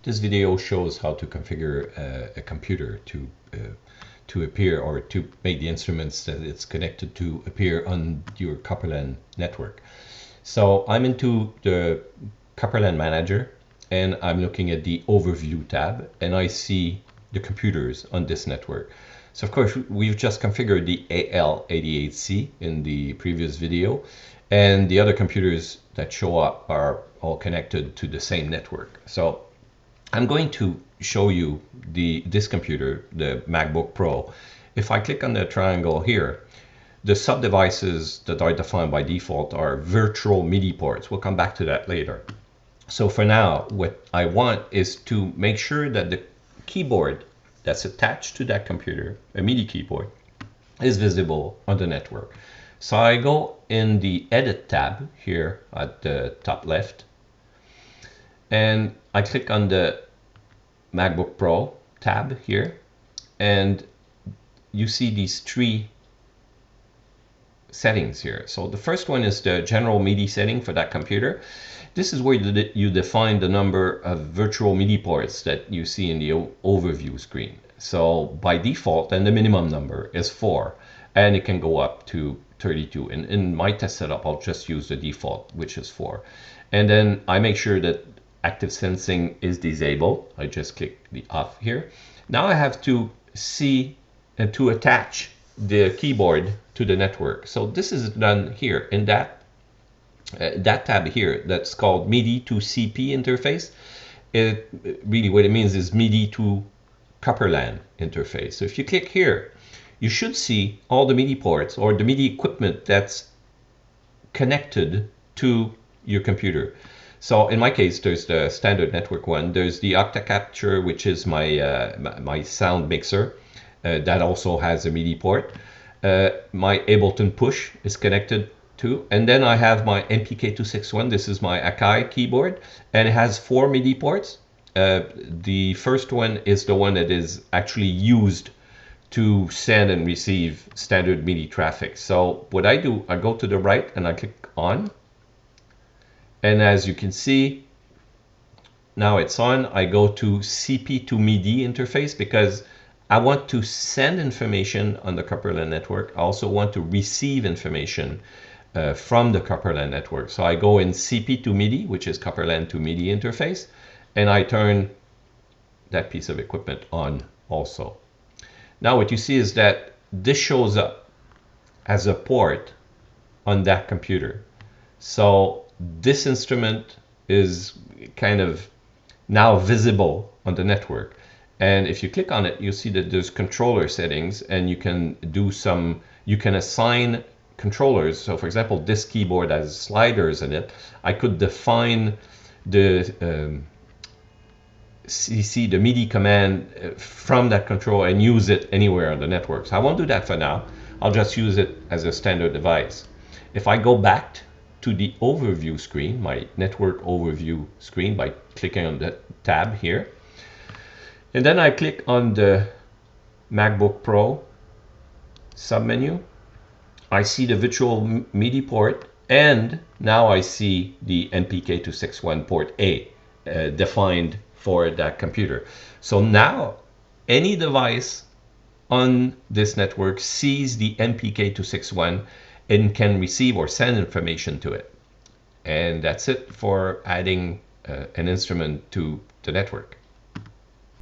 This video shows how to configure a computer to appear, or to make the instruments that it's connected to appear on your Copperlan network. So I'm into the Copperlan manager and I'm looking at the overview tab and I see the computers on this network. So of course we've just configured the AL88C in the previous video, and the other computers that show up are all connected to the same network. So I'm going to show you this computer, the MacBook Pro. If I click on the triangle here, the sub-devices that are defined by default are virtual MIDI ports. We'll come back to that later. So for now, what I want is to make sure that the keyboard that's attached to that computer, a MIDI keyboard, is visible on the network. So I go in the Edit tab here at the top left, and I click on the MacBook Pro tab here, and you see these three settings here. So the first one is the general MIDI setting for that computer. This is where you define the number of virtual MIDI ports that you see in the overview screen. So by default, and the minimum number is 4, and it can go up to 32. And in my test setup, I'll just use the default, which is 4. And then I make sure that active sensing is disabled. I just click the off here. Now I have to see and to attach the keyboard to the network. So this is done here in that tab here that's called MIDI to CP interface. It really, what it means is MIDI to Copperlan interface. So if you click here, you should see all the MIDI ports or the MIDI equipment that's connected to your computer. So in my case, there's the standard network one. There's the Octacapture, which is my sound mixer. That also has a MIDI port. My Ableton Push is connected to. And then I have my MPK261. This is my Akai keyboard. And it has 4 MIDI ports. The first one is the one that is actually used to send and receive standard MIDI traffic. So what I do, I go to the right and I click on. And as you can see, now it's on. I go to CP to MIDI interface because I want to send information on the Copperlan network. I also want to receive information from the Copperlan network. So I go in CP to MIDI, which is Copperlan to MIDI interface, and I turn that piece of equipment on also. Now what you see is that this shows up as a port on that computer. So this instrument is kind of now visible on the network. And if you click on it, you'll see that there's controller settings, and you can assign controllers. So for example, this keyboard has sliders in it. I could define the CC, the MIDI command from that controller and use it anywhere on the network. So I won't do that for now. I'll just use it as a standard device. If I go back to the overview screen, my network overview screen, by clicking on the tab here, and then I click on the MacBook Pro submenu, I see the virtual MIDI port, and now I see the MPK261 port A defined for that computer. So now any device on this network sees the MPK261 and can receive or send information to it. And that's it for adding an instrument to the network.